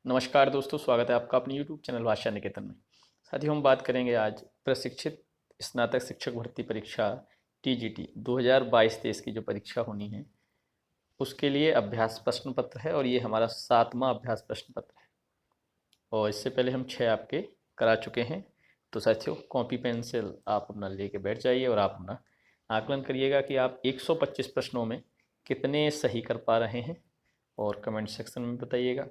नमस्कार दोस्तों, स्वागत है आपका अपने YouTube चैनल भाषा निकेतन में। साथियों, हम बात करेंगे आज प्रशिक्षित स्नातक शिक्षक भर्ती परीक्षा TGT 2022-23 की जो परीक्षा होनी है उसके लिए अभ्यास प्रश्न पत्र है और ये हमारा 7वां अभ्यास प्रश्न पत्र है। और इससे पहले हम 6 आपके करा चुके हैं। तो साथियों, कॉपी पेंसिल आप अपना लेके बैठ जाइए और आप अपना आकलन करिएगा कि आप 125 प्रश्नों में कितने सही कर पा रहे हैं और कमेंट सेक्शन में बताइएगा।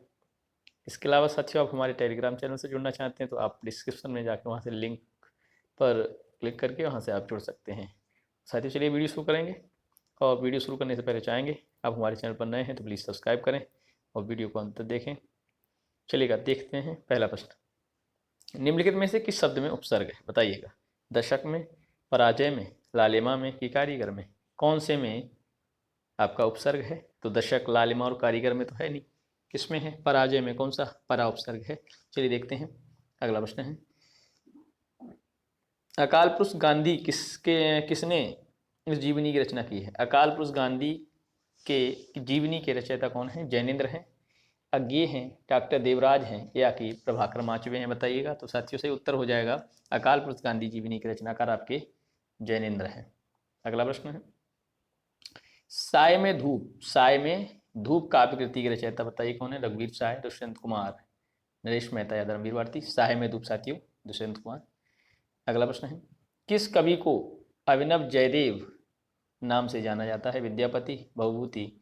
इसके अलावा साथियों, आप हमारे टेलीग्राम चैनल से जुड़ना चाहते हैं तो आप डिस्क्रिप्शन में जाकर वहाँ से लिंक पर क्लिक करके वहाँ से आप जुड़ सकते हैं। साथियों, चलिए वीडियो शुरू करेंगे। और वीडियो शुरू करने से पहले चाहेंगे आप हमारे चैनल पर नए हैं तो प्लीज़ सब्सक्राइब करें और वीडियो को अंत तक देखें। चलिएगा, देखते हैं पहला प्रश्न। निम्नलिखित में से किस शब्द में उपसर्ग है, बताइएगा। दशक में, पराजय में, लालिमा में कि कारीगर में? कौन से में आपका उपसर्ग है? तो दशक, लालिमा और कारीगर में तो है नहीं। किसमें है? पराजय में। कौन सा परा उपसर्ग है? चलिए देखते हैं। अगला प्रश्न है, अकाल पुरुष गांधी किसने इस जीवनी की रचना की है? अकाल पुरुष गांधी के जीवनी के रचयिता कौन है? जैनेन्द्र हैं, अज्ञेय हैं, डॉक्टर देवराज हैं या कि प्रभाकर माचवे हैं? बताइएगा। तो साथियों, से उत्तर हो जाएगा अकाल पुरुष गांधी जीवनी के रचनाकार आपके जैनेन्द्र हैं। अगला प्रश्न है, साय में धूप काव्य कृति के रचयिता बताइए कौन है? रघुवीर साय, दुष्यंत कुमार, नरेश मेहता या धर्मवीर भारती? साय में धूप साथियों दुष्यंत कुमार। अगला प्रश्न है, किस कवि को अभिनव जयदेव नाम से जाना जाता है? विद्यापति, भवभूति,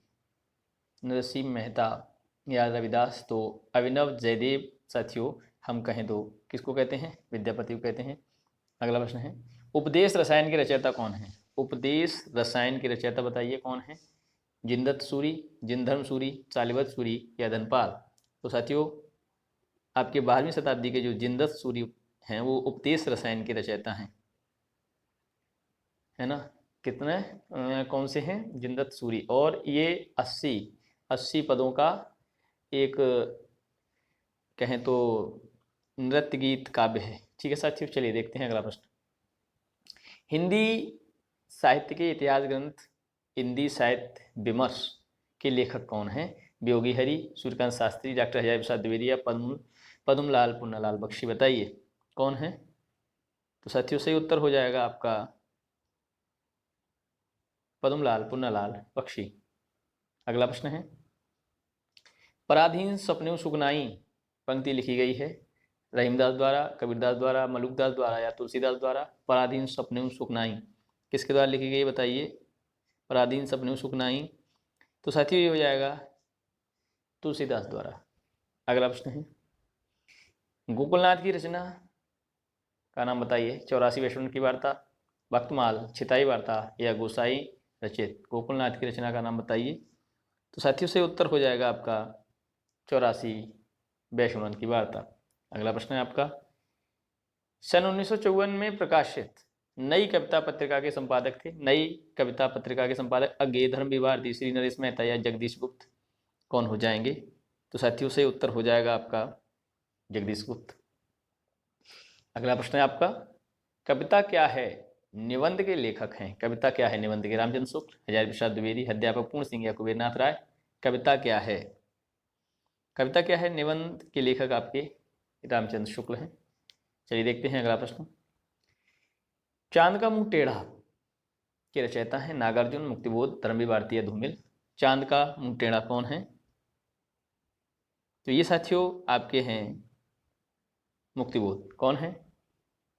नरसिंह मेहता या रविदास? तो अभिनव जयदेव साथियों हम कहें तो किसको कहते हैं? विद्यापति को कहते हैं। अगला प्रश्न है, उपदेश रसायन के रचयिता कौन है? उपदेश रसायन के रचयिता बताइए कौन है? जिनदत्त सूरी, जिनधर्म सूरी, चालिवत सूरी या धनपाल? तो साथियों, आपके 12वीं शताब्दी के जो जिनदत्त सूरी हैं वो उपदेश रसायन के रचयिता हैं, है ना। कितने कौन से हैं? जिनदत्त सूरी। और ये 80 पदों का एक कहें तो नृत्य गीत काव्य है। ठीक है साथियों, चलिए देखते हैं अगला प्रश्न। हिंदी साहित्य के इतिहास ग्रंथ हिंदी साहित्य विमर्श के लेखक कौन हैं? योगी हरि, सूर्यकांत शास्त्री, डॉक्टर हजारी प्रसाद द्विवेदी या पद्मलाल पुन्नालाल बख्शी? बताइए कौन है? तो साथियों, सही उत्तर हो जाएगा आपका पद्मलाल पुन्नालाल बख्शी। अगला प्रश्न है, पराधीन सपने सुगनाई पंक्ति लिखी गई है रहीमदास द्वारा, कबीरदास द्वारा, मलुकदास द्वारा या तुलसीदास द्वारा? पराधीन सपने सुगनाई किसके द्वारा लिखी गई बताइए? पराधीन सपने सुगनाई तो साथियों ये हो जाएगा तुलसीदास द्वारा। अगला प्रश्न है, गोकुलनाथ की रचना का नाम बताइए। 84 वैष्णव की वार्ता, भक्तमाल, छिताई वार्ता या गोसाई रचित? गोकुलनाथ की रचना का नाम बताइए। तो साथियों, से उत्तर हो जाएगा आपका 84 वैष्णव की वार्ता। अगला प्रश्न है आपका, सन 1954 में प्रकाशित नई कविता पत्रिका के संपादक थे। नई कविता पत्रिका के संपादक अज्ञेय, धर्मवीर भारती, श्री नरेश मेहता या जगदीश गुप्त? कौन हो जाएंगे? तो साथियों, से उत्तर हो जाएगा आपका जगदीश गुप्त। अगला प्रश्न है आपका, कविता क्या है निबंध के लेखक हैं? कविता क्या है निबंध के? रामचंद्र शुक्ल, हजारी प्रसाद द्विवेदी, अध्यापक पूर्ण सिंह या कुबेरनाथ राय? कविता क्या है, कविता क्या है निबंध के लेखक आपके रामचंद्र शुक्ल हैं। चलिए देखते हैं अगला प्रश्न, चांद का मुंह टेढ़ा के रचयिता हैं नागार्जुन, मुक्तिबोध, धर्मवीर भारती या धूमिल? चांद का मुंह टेढ़ा कौन है? तो ये साथियों आपके हैं मुक्तिबोध। कौन है?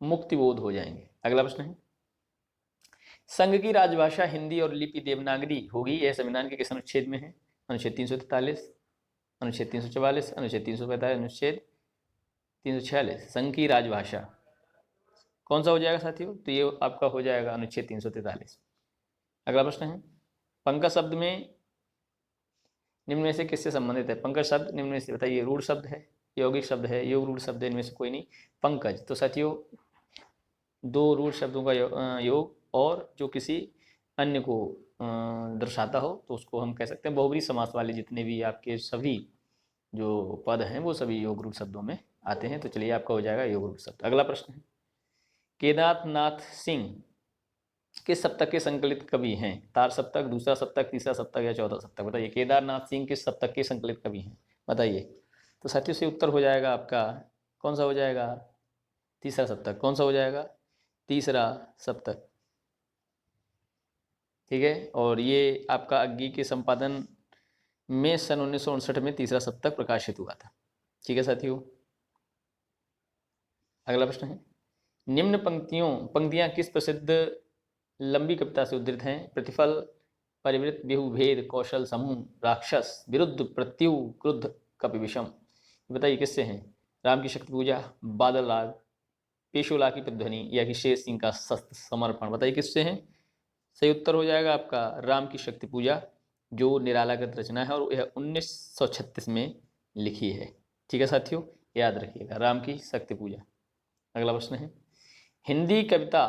मुक्तिबोध हो जाएंगे। अगला प्रश्न है, संघ की राजभाषा हिंदी और लिपि देवनागरी होगी, यह संविधान के किस अनुच्छेद में है? अनुच्छेद 343, अनुच्छेद 344, अनुच्छेद 345, अनुच्छेद 346। संघ की राजभाषा कौन सा हो जाएगा साथियों? तो ये आपका हो जाएगा अनुच्छेद 343। अगला प्रश्न है, पंकज शब्द में निम्न में से किससे संबंधित है? पंकज शब्द निम्न में से बताइए, रूढ़ शब्द है, यौगिक शब्द है, योग रूढ़ शब्द है? इनमें से कोई नहीं। पंकज तो साथियों दो रूढ़ शब्दों का योग और जो किसी अन्य को दर्शाता हो तो उसको हम कह सकते हैं बहुब्रीहि समास वाले जितने भी आपके सभी जो पद हैं वो सभी योग रूढ़ शब्दों में आते हैं। तो चलिए आपका हो जाएगा योग रूढ़ शब्द। अगला प्रश्न है, केदार नाथ सिंह किस सप्तक के संकलित कवि हैं? तार सप्तक, दूसरा सप्तक, तीसरा सप्तक या चौथा सप्तक? बताइए, केदारनाथ सिंह किस सप्तक के संकलित कवि हैं? बताइए। तो साथियों से उत्तर हो जाएगा आपका कौन सा हो जाएगा, तीसरा सप्तक। कौन सा हो जाएगा, तीसरा सप्तक। ठीक है, और ये आपका अग्गी के संपादन में सन 1959 में तीसरा सप्तक प्रकाशित हुआ था। ठीक है साथियों, अगला प्रश्न है, निम्न पंक्तियां किस प्रसिद्ध लंबी कविता से उद्धृत हैं? प्रतिफल, परिवृत, बिहुभेद, कौशल समूह, राक्षस, विरुद्ध, प्रत्यु, क्रुद्ध, कपि विषम। बताइए किससे हैं? राम की शक्ति पूजा, बादल राग, पेशोला की प्रतिध्वनि, या कि शेर सिंह का शस्त्र समर्पण। बताइए किससे हैं? सही उत्तर हो जाएगा आपका राम की शक्ति पूजा, जो निरालागत रचना है और यह 1936 में लिखी है। ठीक है साथियों, याद रखिएगा राम की शक्ति पूजा। अगला प्रश्न है, हिंदी कविता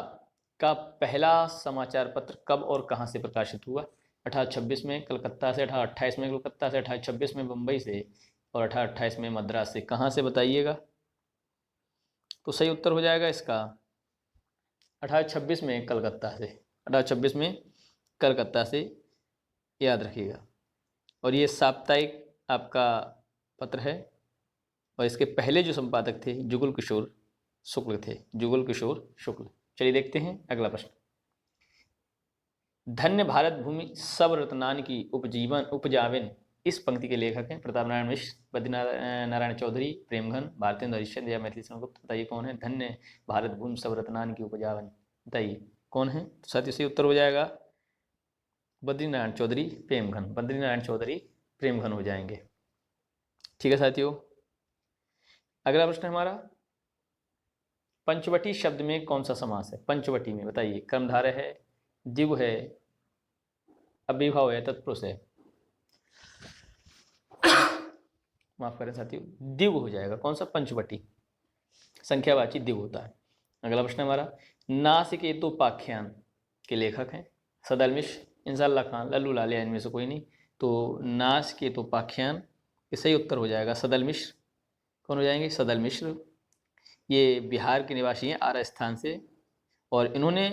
का पहला समाचार पत्र कब और कहां से प्रकाशित हुआ? 1826 में कलकत्ता से, 1828 में कलकत्ता से, 1826 में बम्बई से, और 1828 में मद्रास से। कहां से बताइएगा? तो सही उत्तर हो जाएगा इसका 1826 में कलकत्ता से, 1826 में कलकत्ता से, याद रखिएगा। और ये साप्ताहिक आपका पत्र है, और इसके पहले जो संपादक थे जुगल किशोर शुक्ल थे, जुगल किशोर शुक्ल। चलिए देखते हैं अगला प्रश्न, धन्य भारत भूमि सब रत्नान की उपजाविन इस पंक्ति के लेखक हैं? प्रताप नारायण मिश्र, बद्रीनारायण चौधरी, प्रेमघन, भारतेंद्र हरिश्चंद्र, या मैथिली चंद्रगुप्त। बताइए कौन है? धन्य भारत भूमि सब रत्नान की उपजाविन, बताइए कौन है? तो साथ ही उत्तर हो जाएगा बद्रीनारायण चौधरी, प्रेमघन। बद्रीनारायण चौधरी, प्रेमघन हो जाएंगे। ठीक है साथियों, अगला प्रश्न हमारा, पंचवटी शब्द में कौन सा समास है? पंचवटी में बताइए, कर्मधारय है, द्विगु है, अभिभाव है, तत्पुरुष है। माफ करें साथियों, द्विगु हो जाएगा। कौन सा? पंचवटी, संख्यावाची द्विगु होता है। अगला प्रश्न हमारा, नासिकेतोपाख्यान के लेखक हैं? सदल मिश्र, इंसाल्लाह खान, लल्लू लाल, या इनमें से कोई नहीं। तो नासिकेतोपाख्यान, ये सही उत्तर हो जाएगा सदल मिश्र। कौन हो जाएंगे? सदल मिश्र। ये बिहार के निवासी हैं, आरा स्थान से, और इन्होंने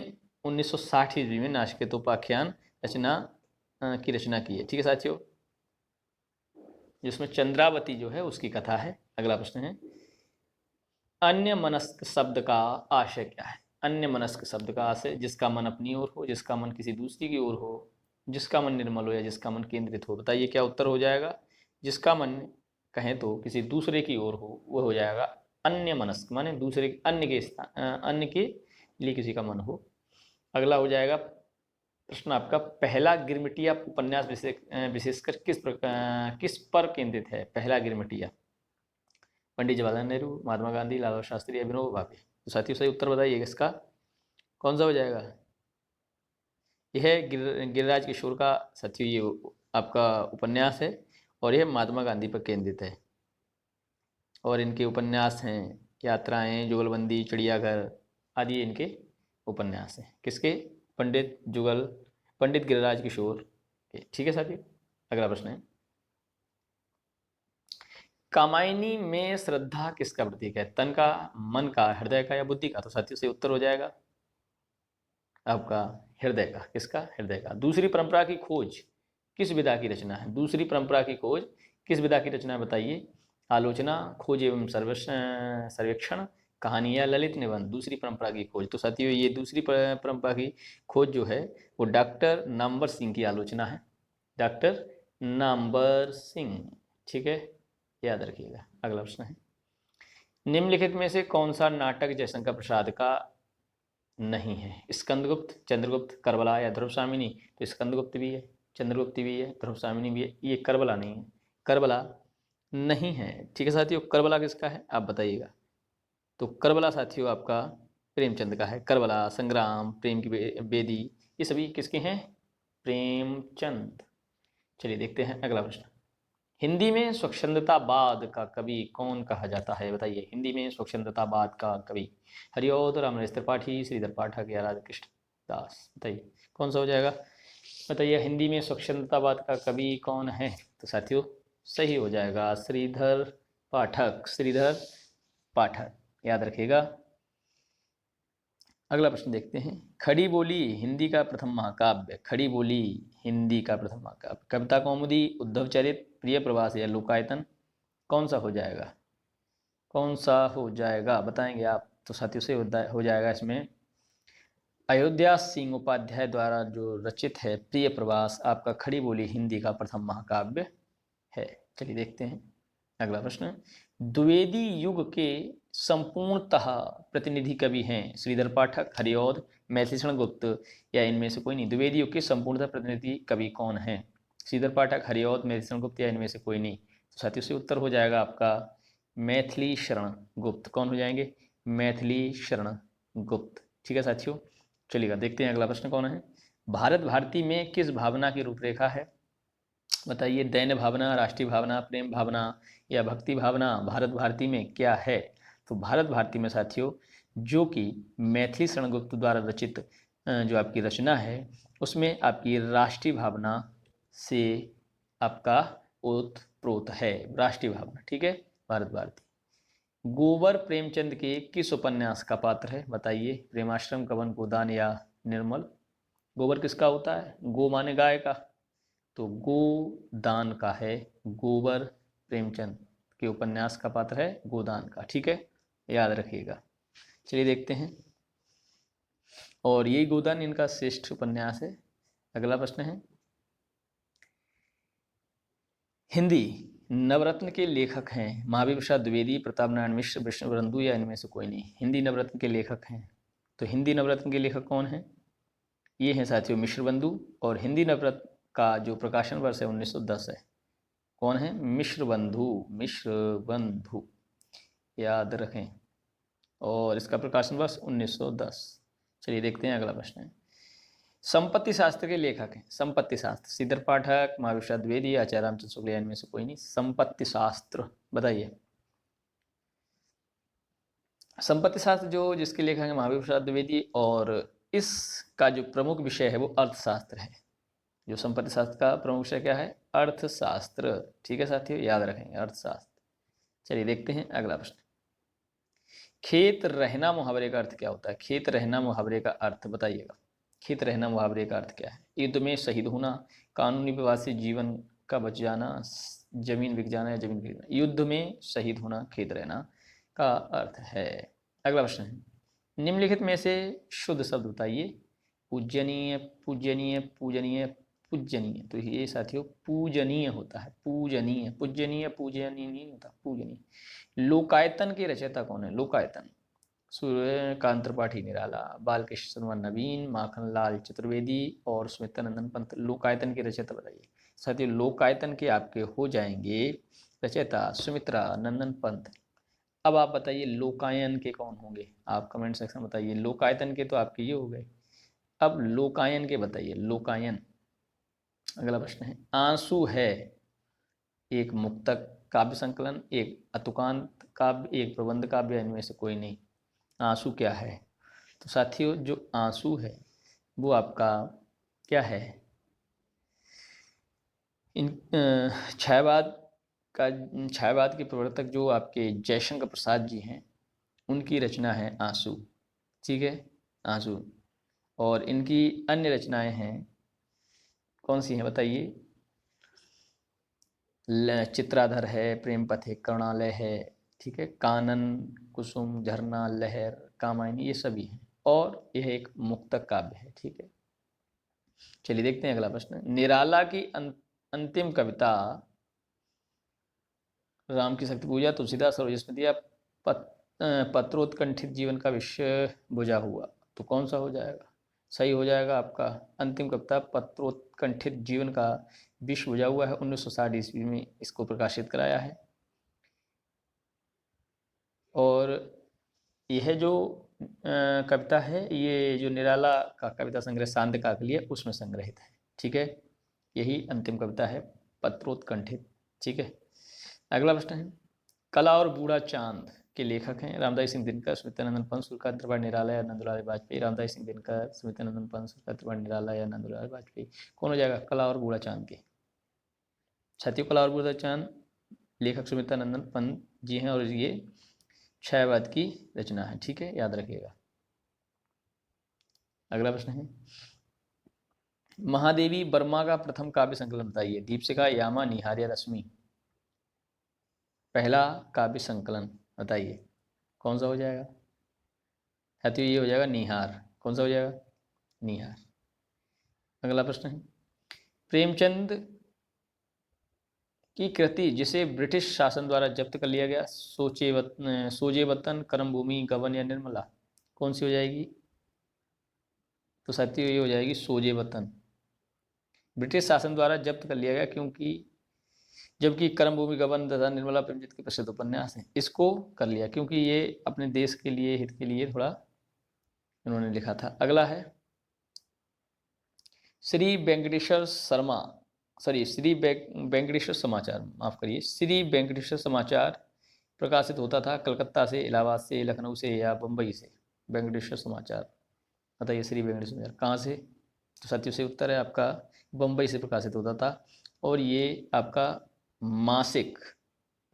1960 ईस्वी में नासिकेतोपाख्यान की रचना की है। ठीक है साथियों, जिसमें चंद्रावती जो है उसकी कथा है। अगला प्रश्न है, अन्य मनस्क शब्द का आशय क्या है? अन्य मनस्क शब्द का आशय जिसका मन अपनी ओर हो, जिसका मन किसी दूसरी की ओर हो, जिसका मन निर्मल हो, या जिसका मन केंद्रित हो। बताइए क्या उत्तर हो जाएगा? जिसका मन कहें तो किसी दूसरे की ओर हो, वह हो जाएगा अन्य मनस्क, माने दूसरे अन्य के लिए किसी का मन हो। अगला हो जाएगा प्रश्न आपका, पहला गिरमिटिया उपन्यास विशेषकर किस पर केंद्रित है? पहला गिरमिटिया, पंडित जवाहरलाल नेहरू, महात्मा गांधी, लाला शास्त्री, या विनोबा भावे। तो साथियों सही उत्तर बताइए इसका कौन सा हो जाएगा? यह गिरिराज किशोर का साथियों ये आपका उपन्यास है, और यह महात्मा गांधी पर केंद्रित है। और इनके उपन्यास हैं यात्राएं, जुगलबंदी, चिड़ियाघर आदि इनके उपन्यास हैं। किसके? पंडित गिरिराज किशोर के। ठीक है साथियों, अगला प्रश्न है, कामायनी में श्रद्धा किसका प्रतीक है? तन का, मन का, हृदय का, या बुद्धि का? तो साथियों से उत्तर हो जाएगा आपका हृदय का। किसका? हृदय का। दूसरी परंपरा की खोज किस विधा की रचना है? दूसरी परंपरा की खोज किस विधा की रचना है? बताइए। आलोचना, खोज एवं सर्वेक्षण, कहानी, या ललित निबंध। दूसरी परंपरा की खोज, तो साथियों ये दूसरी परंपरा की खोज जो है वो डॉक्टर नामवर सिंह की आलोचना है, डॉक्टर नामवर सिंह। ठीक है, याद रखिएगा। अगला प्रश्न है, निम्नलिखित में से कौन सा नाटक जयशंकर प्रसाद का नहीं है? स्कंदगुप्त, चंद्रगुप्त, करबला, या ध्रुवसामिनी। तो स्कंदगुप्त भी है, चंद्रगुप्त भी है, ध्रुवसामिनी भी है, ये करबला नहीं है, करबला नहीं है। ठीक है साथियों, करबला किसका है आप बताइएगा? तो करबला साथियों आपका प्रेमचंद का है। करबला, संग्राम, प्रेम की बेदी, ये सभी किसके हैं? प्रेमचंद। चलिए देखते हैं अगला प्रश्न, हिंदी में स्वच्छंदतावाद का कवि कौन कहा जाता है? बताइए, हिंदी में स्वच्छंदतावाद का कवि हरिऔध, रामनरेश त्रिपाठी, श्रीधर पाठक, या राधा कृष्ण दास। बताइए कौन सा हो जाएगा? बताइए हिंदी में स्वच्छंदतावाद का कवि कौन है? तो साथियों सही हो जाएगा श्रीधर पाठक, श्रीधर पाठक, याद रखिएगा। अगला प्रश्न देखते हैं, खड़ी बोली हिंदी का प्रथम महाकाव्य। खड़ी बोली हिंदी का प्रथम महाकाव्य, कविता कौमुदी, उद्धव चरित, प्रिय प्रवास, या लोकायतन। कौन सा हो जाएगा, कौन सा हो जाएगा बताएंगे आप? तो साथियों से हो जाएगा इसमें अयोध्या सिंह उपाध्याय द्वारा जो रचित है प्रिय प्रवास आपका खड़ी बोली हिंदी का प्रथम महाकाव्य है। चलिए देखते हैं अगला प्रश्न। द्विवेदी युग के संपूर्णतः प्रतिनिधि कवि हैं श्रीधर पाठक, हरिऔध, मैथिलीशरण गुप्त या इनमें से कोई नहीं। द्विवेदी युग के संपूर्णतः प्रतिनिधि कवि कौन है? श्रीधर पाठक, हरिऔध, मैथिलीशरण गुप्त या इनमें से कोई नहीं। तो साथियों से उत्तर हो जाएगा आपका मैथिलीशरण गुप्त। कौन हो जाएंगे? मैथिलीशरण गुप्त। ठीक है साथियों, चलिएगा देखते हैं अगला प्रश्न कौन है। भारत भारती में किस भावना की रूपरेखा है? बताइए, दैन्य भावना, राष्ट्रीय भावना, प्रेम भावना या भक्ति भावना भारत भारती में क्या है? तो भारत भारती में साथियों जो कि मैथिलीशरण गुप्त द्वारा रचित जो आपकी रचना है उसमें आपकी राष्ट्रीय भावना से आपका ओतप्रोत है, राष्ट्रीय भावना। ठीक है, भारत भारती। गोबर प्रेमचंद के किस उपन्यास का पात्र है? बताइए, प्रेमाश्रम, कवन, गोदान या निर्मल। गोबर किसका होता है? गो माने गाय का, तो गोदान का है। गोबर प्रेमचंद के उपन्यास का पात्र है गोदान का। ठीक है, याद रखिएगा। चलिए देखते हैं, और यही गोदान इनका श्रेष्ठ उपन्यास है। अगला प्रश्न है, हिंदी नवरत्न के लेखक हैं महावीर प्रसाद द्विवेदी, प्रताप नारायण मिश्र, विष्णुबंधु या इनमें से कोई नहीं। हिंदी नवरत्न के लेखक हैं, तो हिंदी नवरत्न के लेखक कौन हैं? ये हैं साथियों मिश्रबंधु, और हिंदी नवरत्न का जो प्रकाशन वर्ष है 1910 है। कौन है? मिश्रबंधु, मिश्रबंधु याद रखें, और इसका प्रकाशन वर्ष 1910। चलिए देखते हैं अगला प्रश्न है। संपत्ति शास्त्र के लेखक हैं, संपत्ति शास्त्र, श्रीधर पाठक, महावीर प्रसाद द्विवेदी, आचार्य रामचंद्र शुक्ल या इनमें से कोई नहीं। संपत्ति शास्त्र बताइए। संपत्ति शास्त्र जो जिसके लेखक हैं महावीर प्रसाद द्विवेदी, और इसका जो प्रमुख विषय है वो अर्थशास्त्र है। जो संपत्ति शास्त्र का प्रमुख विषय क्या है? अर्थशास्त्र। ठीक है साथियों, याद रखेंगे अर्थशास्त्र। चलिए देखते हैं अगला प्रश्न। खेत रहना मुहावरे का अर्थ क्या होता है? खेत रहना मुहावरे का अर्थ बताइएगा। खेत रहना मुहावरे का अर्थ क्या है? युद्ध में शहीद होना, कानूनी विवाद से जीवन का बच जाना, जमीन बिक जाना या जमीन खरीदना। युद्ध में शहीद होना खेत रहना का अर्थ है। अगला प्रश्न है, निम्नलिखित में से शुद्ध शब्द बताइए। पूजनीय, पूजनीय, पूजनीय, पूजनीय। तो ये साथियों पूजनीय होता है, पूजनीय। पूजनीय पूजनीय नहीं होता, पूजनीय। लोकायतन के रचयिता कौन है? लोकायतन सूर्यकांत त्रिपाठी निराला, बालकृष्ण शर्मा नवीन, माखन लाल चतुर्वेदी और सुमित्रानंदन पंत। लोकायतन के रचयिता बताइए। साथियों लोकायतन के आपके हो जाएंगे रचयिता सुमित्रा नंदन पंत। अब आप बताइए लोकायन के कौन होंगे? आप कमेंट सेक्शन में बताइए। लोकायतन के तो आपके ये हो गए, अब लोकायन के बताइए। लोकायन। अगला प्रश्न है, आंसू है एक मुक्तक काव्य संकलन, एक अतुकांत काव्य, एक प्रबंध काव्य, इनमें से कोई नहीं। आंसू क्या है? तो साथियों जो आंसू है वो आपका क्या है? इन छायावाद के प्रवर्तक जो आपके जयशंकर प्रसाद जी हैं उनकी रचना है आंसू। ठीक है, आंसू। और इनकी अन्य रचनाएं हैं, कौन सी हैं बताइए? चित्राधर है, प्रेम पथ है, करुणालय है, ठीक है, कानन, कुसुम, झरना, लहर, कामायनी, ये सभी हैं। और यह एक मुक्तक काव्य है। ठीक है, चलिए देखते हैं अगला प्रश्न। निराला की अंतिम कविता राम की शक्ति पूजा, तुलसीदास सरोज स्मृति या पत्रोत्कंठित जीवन का विषय बुझा हुआ। तो कौन सा हो जाएगा? सही हो जाएगा आपका अंतिम कविता पत्रोत्कंठित जीवन का विष बुझा हुआ है। 1960 ईस्वी में इसको प्रकाशित कराया है। और यह जो कविता है ये जो निराला का कविता संग्रह शांत काकली है उसमें संग्रहित है। ठीक है, यही अंतिम कविता है पत्रोत्कंठित। ठीक है, अगला प्रश्न है, कला और बूढ़ा चांद के लेखक हैं रामदास सिंह दिनकर, सुमित्रानंदन पंत, सूर्यकांत त्रिपाठी निराला या नंदलाल वाजपेयी। रामदास सिंह दिनकर, सुमित्रानंदन पंत, सूर्यकांत त्रिपाठी निराला या नंदलाल वाजपेयी। कौन हो जाएगा कला और बूढ़ा चांद के? छात्रों कला और बूढ़ा चांद लेखक सुमित्रानंदन पंत जी हैं, और ये छायावाद की रचना है। ठीक है, याद रखिएगा। अगला प्रश्न है, महादेवी वर्मा का प्रथम काव्य संकलन बताइए। दीपशिखा, यामा, निहार या रश्मि। पहला काव्य संकलन बताइए कौन सा हो जाएगा? साथियों ये हो जाएगा निहार। कौन सा हो जाएगा? निहार। अगला प्रश्न है, प्रेमचंद की कृति जिसे ब्रिटिश शासन द्वारा जब्त कर लिया गया, सोजे वतन, कर्म भूमि, गबन या निर्मला, कौन सी हो जाएगी? तो साथियों ये हो जाएगी सोजे वतन। ब्रिटिश शासन द्वारा जब्त कर लिया गया क्योंकि जबकि कर्म भूमि, गबन तथा निर्मला प्रेमचंद के प्रसिद्ध उपन्यास हैं। इसको कर लिया क्योंकि ये अपने देश के लिए, हित के लिए थोड़ा इन्होंने लिखा था। अगला है, श्री वेंकटेश्वर शर्मा श्री वेंकटेश्वर समाचार, माफ करिए, श्री वेंकटेश्वर समाचार प्रकाशित होता था कलकत्ता से, इलाहाबाद से, लखनऊ से या बम्बई से? वेंकटेश्वर समाचार बताइए, श्री वेंकटेश्वर समाचार कहाँ से? तो साथियों से उत्तर है आपका बम्बई से प्रकाशित होता था और ये आपका मासिक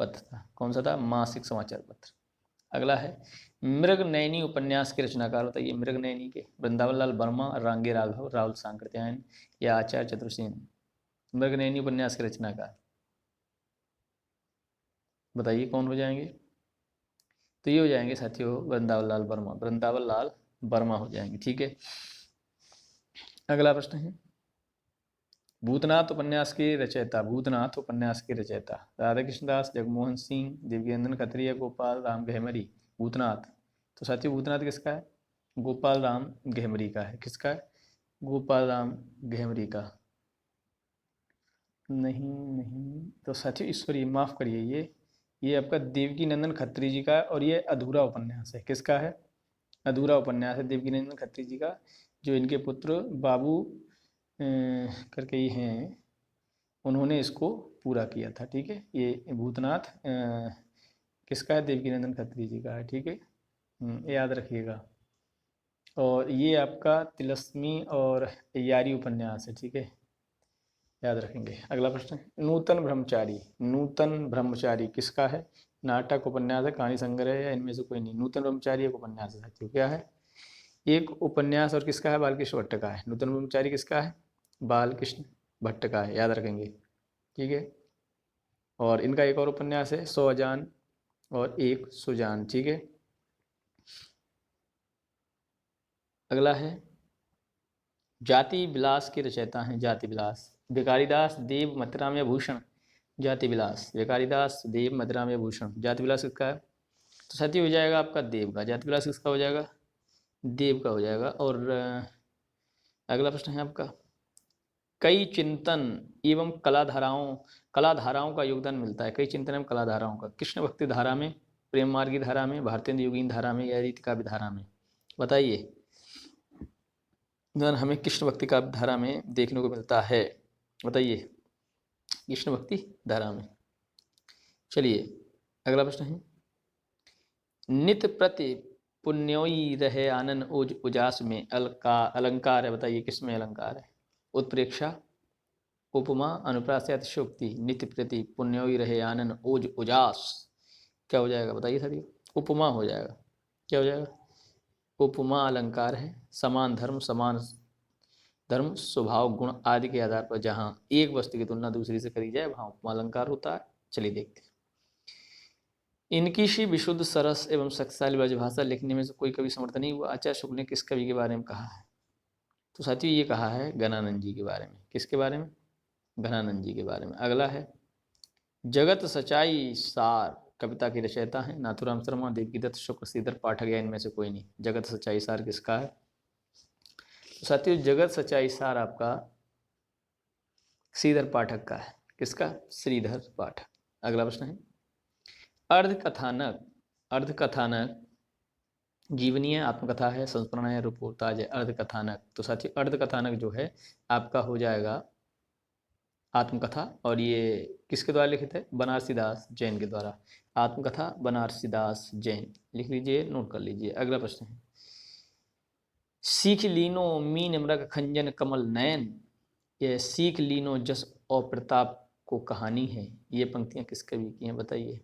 पत्र था। कौन सा था? मासिक समाचार पत्र। अगला है, मृगनयनी उपन्यास के रचनाकार बताइए। मृगनयनी के वृंदावन लाल वर्मा, रांगे राघव, राहुल सांकृत्यायन या आचार्य चतुर्सेन? मृगनयनी उपन्यास के रचनाकार बताइए कौन हो जाएंगे? तो ये हो जाएंगे साथियों वृंदावन लाल वर्मा। वृंदावन लाल वर्मा हो जाएंगे। ठीक है। अगला प्रश्न है, भूतनाथ उपन्यास के रचयिता, भूतनाथ उपन्यास के रचयिता राधा कृष्णदास, जगमोहन सिंह, देवकीनंदन खत्री या गोपाल राम गहमरी? भूतनाथ। तो साथियों भूतनाथ किसका है? गोपाल राम गहमरी का है। किसका है? गोपाल राम गहमरी का। नहीं, तो साथियों ईश्वरी माफ करिए, ये आपका देवकीनंदन खत्री जी का है और ये अधूरा उपन्यास है। किसका है? अधूरा उपन्यास है देवकीनंदन खत्री जी का, जो इनके पुत्र बाबू करके ही हैं, उन्होंने इसको पूरा किया था। ठीक है। ये भूतनाथ किसका है? देवकीनंदन खत्री जी का है। ठीक है, याद रखिएगा। और ये आपका तिलस्मी और यारी उपन्यास है। ठीक है, याद रखेंगे। अगला प्रश्न, नूतन ब्रह्मचारी, नूतन ब्रह्मचारी किसका है? नाटक, उपन्यास है, कहानी संग्रह है या इनमें से कोई नहीं? नूतन ब्रह्मचारी एक उपन्यास है साथियों। क्या है? एक उपन्यास। और किसका है? बालकृष्ण भट्ट का है। नूतन ब्रह्मचारी किसका है? बालकृष्ण भट्ट का है, याद रखेंगे। ठीक है। और इनका एक और उपन्यास है, 100 अजान और एक सुजान। ठीक है। अगला है, जाति विलास के रचयिता हैं। जाति विलास, भिखारीदास, देव, मतिराम या भूषण? जाति विलास, भिखारीदास, देव, मतिराम या भूषण? जाति विलास किसका है? तो साथी हो जाएगा आपका देव का। जाति विलास किसका हो जाएगा? देव का हो जाएगा। और अगला प्रश्न है आपका, कई चिंतन एवं कलाधाराओं का योगदान मिलता है। कई चिंतन एवं कलाधाराओं का, कृष्ण भक्ति धारा में, प्रेम मार्गी धारा में, भारतेंद्र योगीन धारा में या रीति काव्य धारा में? बताइए, हमें कृष्ण भक्ति काव्य धारा में देखने को मिलता है। बताइए, कृष्ण भक्ति धारा में। चलिए अगला प्रश्न है, नित प्रति पुण्योई रहे आनंद ओज उजास में अलंकार है। बताइए किसमें अलंकार है? उत्प्रेक्षा, उपमा, अनुप्रास या अतिशयोक्ति? नित्य प्रति पुण्योई रहे आनंद ओज उजास क्या हो जाएगा? बताइए साथियों। उपमा हो जाएगा। क्या हो जाएगा? उपमा अलंकार है। समान धर्म स्वभाव गुण आदि के आधार पर जहाँ एक वस्तु की तुलना दूसरी से करी जाए वहाँ उपमा अलंकार होता है। चलिए देखते हैं, इनकी सी विशुद्ध सरस एवं शक्तिशाली ब्रजभाषा लिखने में से कोई कवि समर्थ नहीं हुआ। आचार्य शुक्ल ने किस कवि के बारे में कहा है? तो साथियों ये कहा है घनानंद जी के बारे में। किसके बारे में? घनानंद जी के बारे में। अगला है, जगत सच्चाई सार कविता के रचयिता हैं। नाथुराम शर्मा, देवकीदत्त, शुक्ल, श्रीधर पाठक या इनमें से कोई नहीं? जगत सच्चाई सार किसका है? तो साथियों जगत सच्चाई सार आपका श्रीधर पाठक का है। किसका? श्रीधर पाठक। अगला प्रश्न है, अर्धकथानक जीवनीय, आत्मकथा है, संस्मरण है, रिपोर्टाज है? अर्धकथानक। तो साथियों अर्धकथानक जो है आपका हो जाएगा आत्मकथा। और ये किसके द्वारा लिखित है? बनारसीदास जैन के द्वारा। आत्मकथा बनारसीदास जैन, लिख लीजिए, नोट कर लीजिए। अगला प्रश्न है, सीख लीनो मीन मृग खंजन कमल नयन, ये सीख लीनो जस और प्रताप को कहानी है? ये पंक्तियां किस कवि की हैं? बताइए।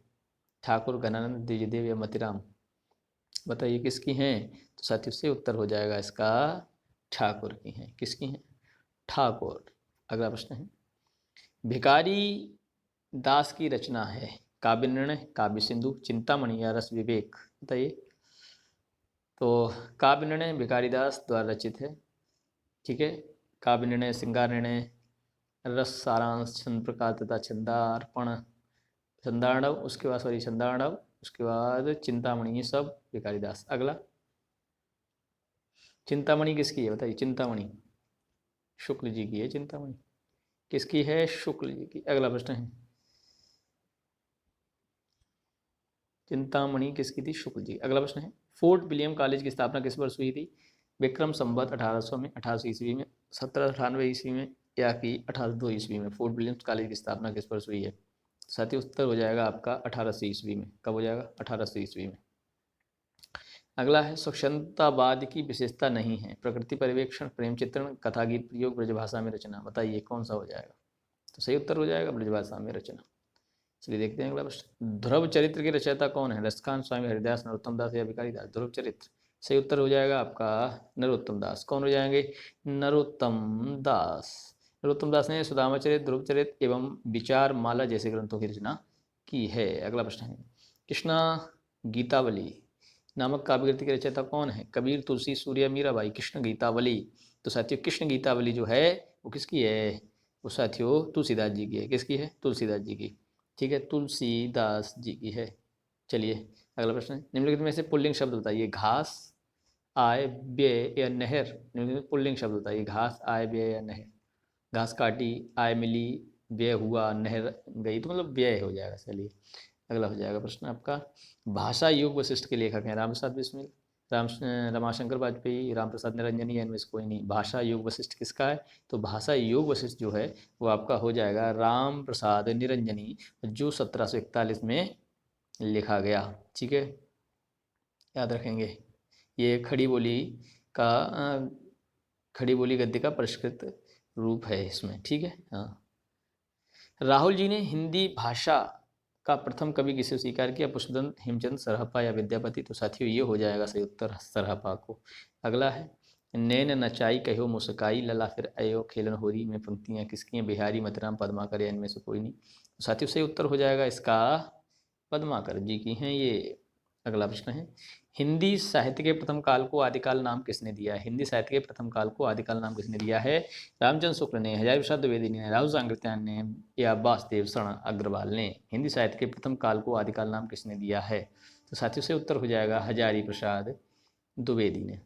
ठाकुर, घनानंद, द्विजदेव या मतिराम? बताइए किसकी हैं? तो साथियों से उत्तर हो जाएगा इसका ठाकुर की हैं। किसकी हैं? ठाकुर। अगला प्रश्न है, भिखारी दास की रचना है, काव्य निर्णय, काव्य सिंधु, चिंतामणि या रस विवेक, बताइए। तो काव्य निर्णय भिखारीदास द्वारा रचित है, ठीक है। काव्य निर्णय, श्रृंगार निर्णय, रस सारांश, छंद प्रकार तथा छंदार्पण, छंदार्णव, उसके बाद सॉरी छंदार्णव, उसके बाद चिंतामणि, ये सब भिखारीदास। अगला, चिंतामणि किसकी है बताइए। चिंतामणि शुक्ल जी की है। चिंतामणि किसकी है? शुक्ल जी की। अगला प्रश्न है, चिंतामणि किसकी थी? शुक्ल जी। अगला प्रश्न है, फोर्ट विलियम कॉलेज की स्थापना किस वर्ष हुई थी? विक्रम संवत 1800 में, 1800 ईस्वी में, 1798 ईस्वी में, या कि 1802 ईस्वी में फोर्ट विलियम कॉलेज की स्थापना किस वर्ष हुई है? साथी उत्तर हो जाएगा आपका 1800 ईस्वी में। कब हो जाएगा? 1800 ईस्वी में। अगला है, स्वच्छंदतावाद की विशेषता नहीं है? प्रकृति परिवेक्षण, प्रेम चित्रण, कथा गीत प्रयोग, ब्रजभाषा में रचना, बताइए कौन सा हो जाएगा? तो सही उत्तर हो जाएगा ब्रजभाषा में रचना। चलिए देखते हैं अगला प्रश्न, ध्रुव चरित्र के रचयिता कौन है? रसखान, स्वामी हरिदास, नरोत्तम दास या भिखारी दास? ध्रुव चरित्र सही उत्तर हो जाएगा आपका नरोत्तम दास। कौन हो जाएंगे? नरोत्तम दास। नरोत्तम दास ने सुदामा चरित्र, ध्रुव चरित्र एवं विचार माला जैसे ग्रंथों की रचना की है। अगला प्रश्न है, कृष्णा गीतावली नामक काव्यकृति के रचयिता कौन है? कबीर, तुलसी, सूर्य, मीराबाई? कृष्ण गीतावली, तो साथियों कृष्ण गीतावली जो है वो किसकी है? वो साथियों तुलसीदास जी की है। किसकी है? तुलसीदास जी की, ठीक है, तुलसीदास जी की है। चलिए अगला प्रश्न है, निम्नलिखित में से पुल्लिंग शब्द बताइए। घास, आय, व्यय या नहर? निम्नलिखित पुल्लिंग शब्द बताइए। घास, आय, व्यय या नहर? घास काटी, आय मिली, व्यय हुआ, नहर गई, तो मतलब व्यय हो जाएगा। चलिए अगला हो जाएगा प्रश्न आपका, भाषा योग वशिष्ठ के लेखक हैं? राम प्रसाद बिस्मिल, रमाशंकर वाजपेयी, राम प्रसाद निरंजनी, या इनमें से कोई नहीं। भाषा योग वशिष्ठ किसका है? तो भाषा योग वशिष्ठ जो है वो आपका हो जाएगा राम प्रसाद निरंजनी, जो 1741 में लिखा गया, ठीक है, याद रखेंगे। ये खड़ी बोली का खड़ी बोली गद्य का परिष्कृत रूप है इसमें, ठीक है। हाँ, राहुल जी ने हिंदी भाषा का प्रथम कवि किसे स्वीकार किया? पुष्पदंत, हेमचंद, सरहप्पा या विद्यापति? तो साथियों ये हो जाएगा सही उत्तर सरहप्पा को। अगला है, नैन नचाई कहो मुस्काई, लला फिर अयो खेलन होरी में पंक्तियां किसकी हैं? बिहारी, मथुराम, पद्माकर या इनमें से कोई नहीं? तो साथियों सही उत्तर हो जाएगा इसका पद्माकर जी की हैं ये। अगला प्रश्न है, हिंदी साहित्य के प्रथम काल को आदिकाल नाम किसने दिया है? हिंदी साहित्य के प्रथम काल को आदिकाल नाम किसने दिया है? रामचंद्र शुक्ल ने, हजारी प्रसाद द्विवेदी ने, राहुल सांकृत्यायन ने, या वासुदेव शरण अग्रवाल ने? हिंदी साहित्य के प्रथम काल को आदिकाल नाम किसने दिया है? तो साथियों से उत्तर हो जाएगा हजारी प्रसाद द्विवेदी ने।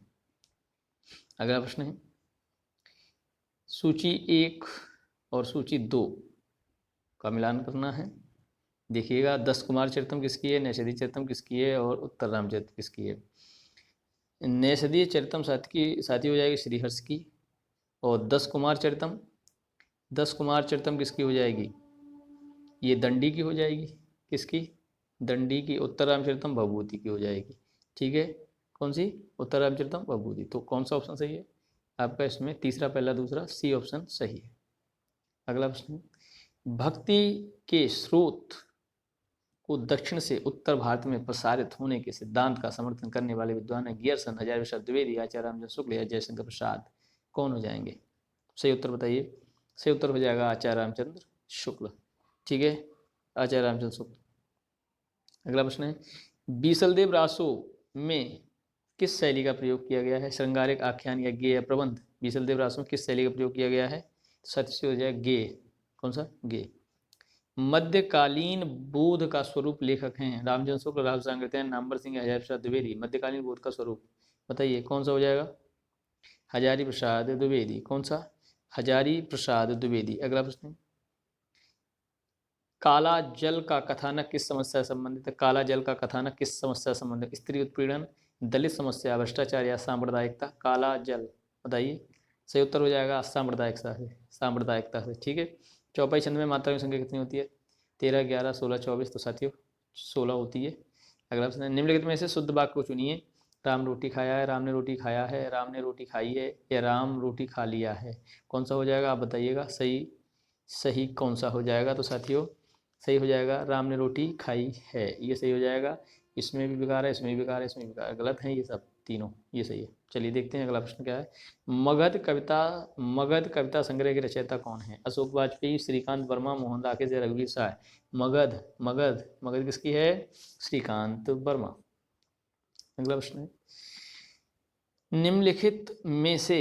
अगला प्रश्न है, सूची 1 और सूची 2 का मिलान करना है। देखिएगा, 10 कुमार चरितम किसकी है, नैषधीय चरितम किसकी है, और उत्तर रामचरित किसकी है? नैषधीय चरितम साथी हो जाएगी श्रीहर्ष की, और 10 कुमार चरितम किसकी हो जाएगी? ये दंडी की हो जाएगी। किसकी? दंडी की। उत्तर रामचरितम भवभूति की हो जाएगी, ठीक है। कौन सी? उत्तर रामचरितम भवभूति। तो कौन सा ऑप्शन सही है आपका इसमें? तीसरा, पहला, दूसरा, सी ऑप्शन सही है। अगला प्रश्न, भक्ति के स्रोत को दक्षिण से उत्तर भारत में प्रसारित होने के सिद्धांत का समर्थन करने वाले विद्वान है गियरसन, हजारी प्रसाद द्विवेदी, आचार्य रामचंद्र शुक्ल या जयशंकर प्रसाद? कौन हो जाएंगे? सही उत्तर बताइए। सही उत्तर हो जाएगा आचार्य रामचंद्र शुक्ल, ठीक है, आचार्य रामचंद्र शुक्ल। अगला प्रश्न है, बीसलदेव रासो में किस शैली का प्रयोग किया गया है? श्रृंगारिक, आख्यान या गेय प्रबंध? बीसलदेव रासो में किस शैली का प्रयोग किया गया है? सत्य से हो जाए गेय। कौन सा? गेय। मध्यकालीन बोध का स्वरूप लेखक हैं? रामचंद्र शुक्ल, राहुल सांकृत्यायन, नामवर सिंह, हजारी प्रसाद द्विवेदी? मध्यकालीन बोध का स्वरूप बताइए कौन सा हो जाएगा? हजारी प्रसाद द्विवेदी। कौन सा? हजारी प्रसाद द्विवेदी। अगला प्रश्न, काला जल का कथानक किस समस्या से संबंधित है? काला जल का कथानक किस समस्या से संबंधित? स्त्री उत्पीड़न, दलित समस्या, भ्रष्टाचार या सांप्रदायिकता? काला जल बताइए। सही उत्तर हो जाएगा सांप्रदायिकता से, सांप्रदायिकता से, ठीक है। चौपाई छंद में मात्रा की संख्या कितनी होती है? 13, 11, 16, 24? तो साथियों 16 होती है। अगला प्रश्न, निम्नलिखित में से शुद्ध वाक्य को चुनिए। राम रोटी खाया है, राम ने रोटी खाया है, राम ने रोटी खाई है, या राम रोटी खा लिया है? कौन सा हो जाएगा आप बताइएगा? सही कौन सा हो जाएगा? तो साथियों सही हो जाएगा राम ने रोटी खाई है, ये सही हो जाएगा। इसमें भी बेकार है, इसमें भी बेकार है, इसमें भी बेकार, गलत है ये सब, तीनों, ये सही है। चलिए देखते हैं अगला प्रश्न क्या है। मगध कविता संग्रह के रचयिता कौन है? अशोक वाजपेयी, श्रीकांत वर्मा, मोहन राकेश या रघुवीर शाह। मगध मगध मगध किसकी है? श्रीकांत वर्मा। अगला प्रश्न है, निम्नलिखित में से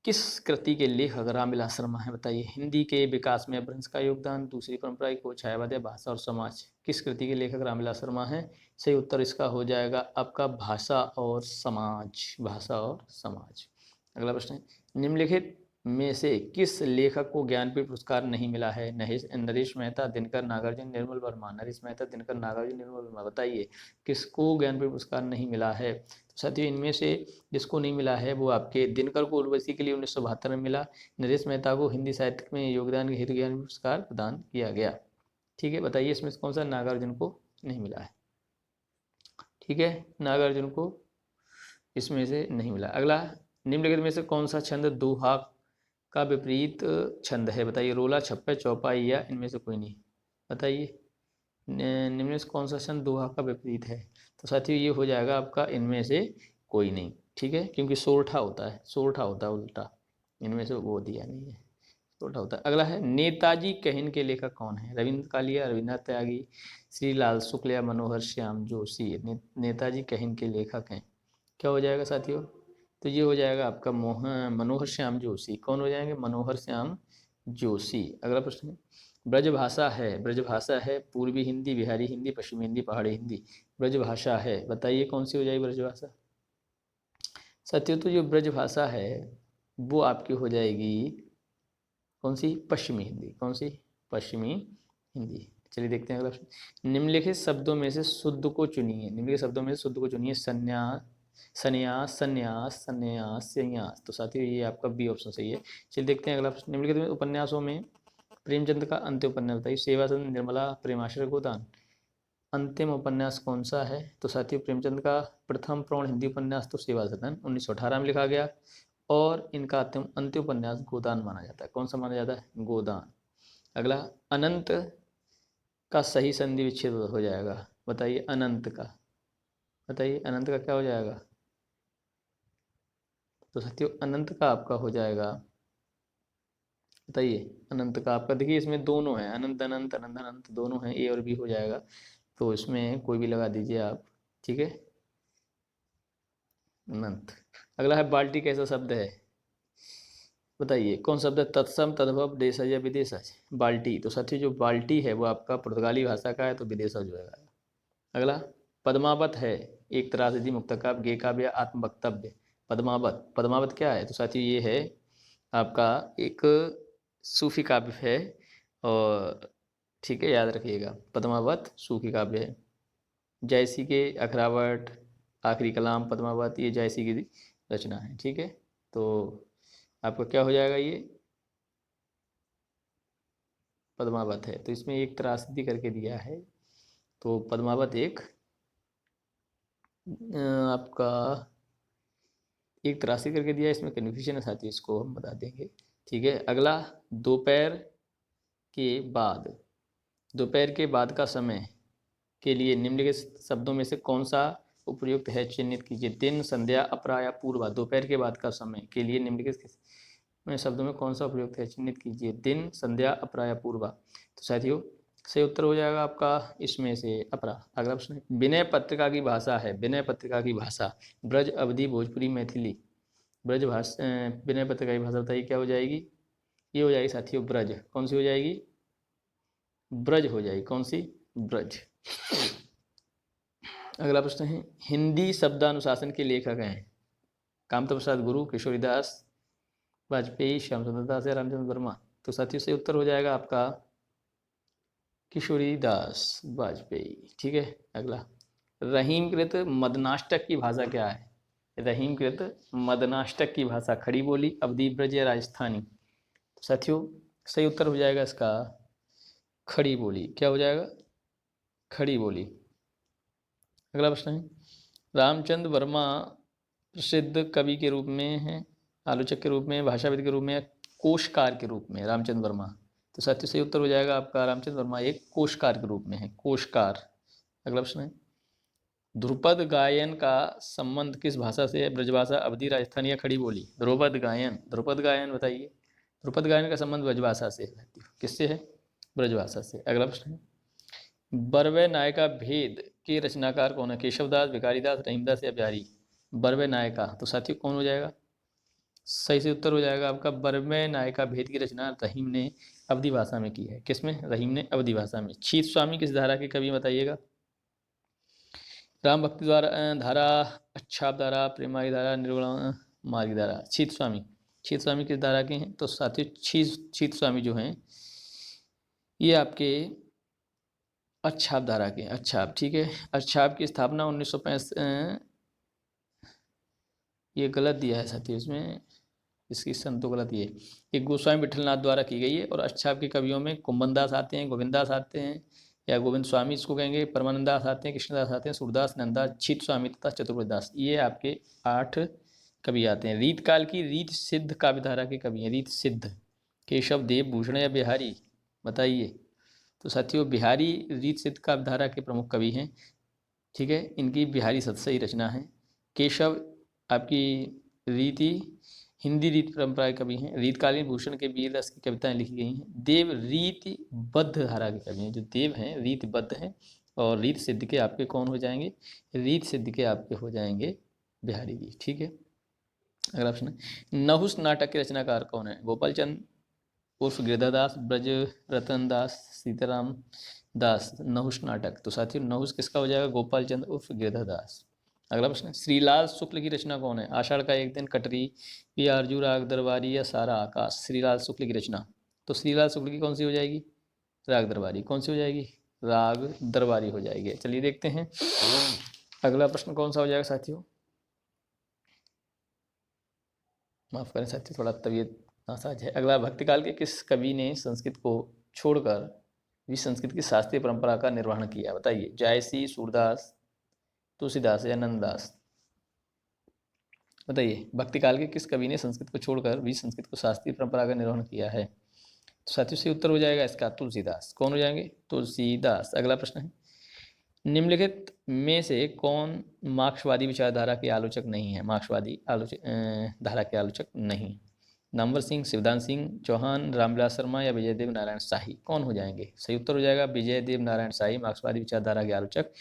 किस कृति के लेखक रामविलास शर्मा है? बताइए। हिंदी के विकास में अपभ्रंश का योगदान, दूसरी परंपरा की खोज, छायावाद या भाषा और समाज। किस कृति के लेखक रामविलास शर्मा है? सही उत्तर इसका हो जाएगा आपका भाषा और समाज, भाषा और समाज। अगला प्रश्न है, निम्नलिखित में से किस लेखक को ज्ञानपीठ पुरस्कार नहीं मिला है? नरेश मेहता, दिनकर, नागार्जुन, निर्मल वर्मा। नरेश मेहता, दिनकर, नागार्जुन, निर्मल वर्मा। बताइए किसको ज्ञानपीठ पुरस्कार नहीं मिला है? तो साथियों इनमें से जिसको नहीं मिला है वो आपके दिनकर को उर्वशी के लिए 1972 में मिला। नरेश मेहता को हिंदी साहित्य में योगदान के हेतु ज्ञानपीठ पुरस्कार प्रदान किया गया। ठीक है, बताइए इसमें से कौन सा? नागार्जुन को नहीं मिला है। ठीक है, नागार्जुन को इसमें से नहीं मिला। अगला, निम्नलिखित में से कौन सा छंद दोहा का विपरीत छंद है? बताइए। रोला, छप्पे, चौपाई या इनमें से कोई नहीं। बताइए निम्न में से कौन सा छंद दोहा का विपरीत है? तो साथियों ये हो जाएगा आपका इनमें से कोई नहीं। ठीक है, क्योंकि सोरठा होता है, सोरठा होता है उल्टा, इनमें से वो दिया नहीं है, सोरठा होता है। अगला है, नेताजी कहन के लेखक कौन है? रविंद्र कालिया, रविन्द्रनाथ त्यागी, श्रीलाल शुक्ल या मनोहर श्याम जोशी। नेताजी कहन के लेखक हैं, क्या हो जाएगा साथियों? तो ये हो जाएगा आपका मनोहर श्याम जोशी। कौन हो जाएंगे? मनोहर श्याम जोशी। अगला प्रश्न है, ब्रजभाषा है पूर्वी हिंदी, बिहारी हिंदी, पश्चिमी हिंदी, पहाड़ी हिंदी। ब्रजभाषा है, बताइए कौन सी हो जाएगी ब्रजभाषा? साथियों तो जो ब्रजभाषा है वो आपकी हो जाएगी कौन सी? पश्चिमी हिंदी। कौन सी? पश्चिमी हिंदी। चलिए देखते हैं अगला प्रश्न, निम्नलिखित शब्दों में से शुद्ध को चुनिए। निम्नलिखित शब्दों में से शुद्ध को चुनिए। संन्यास, संन्यास, संन्यास, संन्यास, संन्यास। तो साथियों ये आपका बी ऑप्शन सही है। चलिए देखते हैं अगला प्रश्न, निम्नलिखित उपन्यासों में प्रेमचंद का अंतिम उपन्यास बताइए। सेवासदन, निर्मला, प्रेमाश्रय, गोदान। अंतिम उपन्यास कौन सा है? तो साथियों प्रेमचंद का प्रथम प्रौढ़ हिंदी उपन्यास तो सेवासदन 1918 में लिखा गया, और इनका अंतिम उपन्यास गोदान माना जाता है। कौन सा माना जाता है? गोदान। अगला, अनंत का सही संधि विच्छेद हो जाएगा। बताइए अनंत का, बताइए अनंत का क्या हो जाएगा? तो साथियों अनंत का आपका हो जाएगा, बताइए अनंत का आपका, देखिए इसमें दोनों हैं, अनंत अनंत, अनंत अनंत दोनों हैं, ए और बी हो जाएगा, तो इसमें कोई भी लगा दीजिए आप। ठीक है, अनंत। अगला है, बाल्टी कैसा शब्द है? बताइए कौन शब्द है? तत्सम, तद्भव, देशज या विदेशज। बाल्टी, तो साथियों जो बाल्टी है वो आपका पुर्तगाली भाषा का है, तो विदेशज हो जाएगा। अगला, पद्मावत है एक त्रासदी, मुक्त काव्य, गे काव्य या आत्मवक्तव्य। पद्मावत, पद्मावत क्या है? तो साथियों ये है आपका एक सूफी काव्य है, और ठीक है याद रखिएगा पद्मावत सूफी काव्य है। जयसी के अखरावट, आखिरी कलाम, पद्मावत, ये जयसी की रचना है। ठीक है, तो आपका क्या हो जाएगा? ये पद्मावत है, तो इसमें एक त्रासदी करके दिया है, तो पद्मावत एक आपका एक त्रासी करके दिया है, इसमें कन्फ्यूजन है साथियों, इसको हम बता देंगे। ठीक है, अगला, दोपहर के बाद, दोपहर के बाद का समय के लिए निम्नलिखित शब्दों में से कौन सा उपयुक्त है? चिन्हित कीजिए। दिन, संध्या, अपराह या पूर्वा। दोपहर के बाद का समय के लिए निम्नलिखित में शब्दों में कौन सा उपयुक्त है? चिन्हित कीजिए। दिन, संध्या, अपराह या पूर्वा। तो साथियों सही उत्तर हो जाएगा आपका इसमें से अपराह। अगला प्रश्न, विनय पत्रिका की भाषा है, विनय पत्रिका की भाषा ब्रज, अवधी, भोजपुरी, मैथिली। ब्रज भाषा, विनय पत्रिका की भाषा बताइए क्या हो जाएगी? ये हो जाएगी साथियों ब्रज। कौन सी हो जाएगी? ब्रज हो जाएगी। कौन सी? ब्रज। अगला प्रश्न है, हिंदी शब्दानुशासन के लेखक हैं कामता प्रसाद गुरु, किशोरीदास वाजपेयी, श्याम सुंदर दास या रामचंद्र वर्मा। तो साथियों से उत्तर हो जाएगा आपका किशोरीदास वाजपेयी। ठीक है, अगला, रहीमकृत मदनाष्टक की भाषा क्या है? रहीमकृत मदनाष्टक की भाषा खड़ी बोली, अवधी, ब्रज या राजस्थानी। तो साथियों सही उत्तर हो जाएगा इसका खड़ी बोली। क्या हो जाएगा? खड़ी बोली। अगला प्रश्न है, रामचंद्र वर्मा प्रसिद्ध कवि के रूप में है, आलोचक के रूप में, भाषाविद के रूप में, कोशकार के रूप में? रामचंद्र वर्मा, तो साथियों सही उत्तर हो जाएगा आपका रामचंद्र वर्मा एक कोशकार के रूप में है, कोशकार। अगला प्रश्न है, ध्रुपद गायन का संबंध किस भाषा से है? ब्रजभाषा, अवधी, राजस्थानी या खड़ी बोली? ध्रुपद गायन बताइए। ध्रुपद गायन का संबंध ब्रजभाषा से है। किससे है? ब्रजभाषा से। अगला प्रश्न है, बरवे नायका भेद के रचनाकार कौन है? केशवदास, भिखारीदास, रहीमदास या बिहारी? बरवे नायका, तो साथियों कौन हो जाएगा? सही से उत्तर हो जाएगा आपका बरवे नायका भेद की रचना रहीम ने अवधी भाषा में की है। किसमें? रहीम ने अवधी भाषा में। छीत स्वामी किस धारा के कवि बताइएगा? राम भक्ति द्वारा धारा, अच्छाप धारा, प्रेमाई धारा, निर्गुण मार्गी धारा। छीत स्वामी किस धारा के हैं? तो साथियों छीत स्वामी जो हैं ये आपके अच्छाप धारा के। अच्छाप, ठीक है। अच्छाप की स्थापना 1965, ये गलत दिया है साथियों, इसमें इसकी सन तो गलत ये एक गोस्वामी विठलनाथ द्वारा की गई है। और अच्छाप के कवियों में कुंभनदास आते हैं, गोविंददास आते हैं या गोविंद स्वामी इसको कहेंगे, परमानंदास आते हैं, कृष्णदास आते हैं, सूरदास, नंददास, छीत स्वामी तथा चतुर्वेदास। ये आपके 8 कवि आते हैं। रीत काल की रीत सिद्ध काव्यधारा के कवि हैं। रीत सिद्ध केशव देव भूषण या बिहारी? बताइए। तो साथियों बिहारी रीत सिद्ध काव्यधारा के प्रमुख कवि हैं, ठीक है। इनकी बिहारी सतसई रचना है। केशव आपकी रीति हिंदी रीत परंपरा के कवि हैं। रीतकालीन भूषण के वीर रस की कविताएं लिखी गई हैं। देव रीतिबद्ध धारा के कवि हैं। जो देव हैं रीतिबद्ध हैं। और रीत सिद्ध के आपके कौन हो जाएंगे? रीत सिद्ध के आपके हो जाएंगे बिहारी जी, ठीक है। अगला प्रश्न है, नहुस नाटक के रचनाकार कौन है? गोपाल चंद उर्फ गिरधादास, ब्रज रतन दास, सीताराम दास। नहुस नाटक, तो साथियों नहुस किसका हो जाएगा? गोपाल चंद उर्फ गिरधादास। अगला प्रश्न है, श्रीलाल शुक्ल की रचना कौन है? आषाढ़ का एक दिन, कटरी, या आरजू, राग दरबारी या सारा आकाश? श्रीलाल शुक्ल की रचना, तो श्रीलाल शुक्ल की कौन सी हो जाएगी? राग दरबारी। कौन सी हो जाएगी? राग दरबारी हो जाएगी। चलिए देखते हैं अगला प्रश्न कौन सा हो जाएगा साथियों। माफ करें साथियों, थोड़ा तबीयत नासाज है। अगला, भक्तिकाल के किस कवि ने संस्कृत को छोड़कर भी संस्कृत की शास्त्रीय परंपरा का निर्वहन किया? बताइए। जायसी, सूरदास, तुलसीदास या नंददास? बताइए। भक्तिकाल के किस कवि ने संस्कृत को छोड़कर भी संस्कृत को शास्त्रीय परंपरा का निर्वहन किया है? तो साथियों से उत्तर हो जाएगा इसका तुलसीदास। कौन हो जाएंगे? तुलसीदास। अगला प्रश्न है, निम्नलिखित में से कौन मार्क्सवादी विचारधारा के आलोचक नहीं है? मार्क्सवादी धारा के आलोचक नहीं। नंबर सिंह, शिवदान सिंह चौहान, रामविलास शर्मा या विजयदेव नारायण शाही? कौन हो जाएंगे? सही उत्तर हो जाएगा विजयदेव नारायण शाही मार्क्सवादी विचारधारा के आलोचक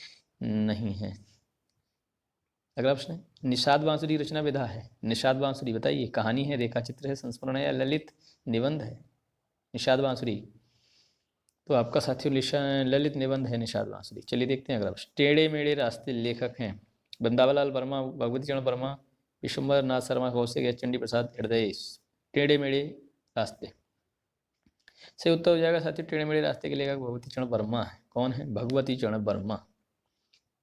नहीं है। अगला प्रश्न है, निषाद बांसुरी रचना विधा है? निषाद बांसुरी बताइए, कहानी है, रेखा चित्र है, संस्मरण है या ललित निबंध है? निषाद बांसुरी, तो आपका साथियों ललित निबंध है निषाद बांसुरी। चलिए देखते हैं अगला प्रश्न, टेढ़े मेढ़े रास्ते लेखक हैं? वृंदावनलाल वर्मा, भगवती चरण वर्मा, विश्वम्भर नाथ शर्मा कौशिक या चंडी प्रसाद हृदय? टेढ़े मेढ़े रास्ते से उत्तर हो जाएगा साथियों, टेढ़े मेढ़े रास्ते के लेखक भगवती चरण वर्मा है। कौन है? भगवती चरण वर्मा।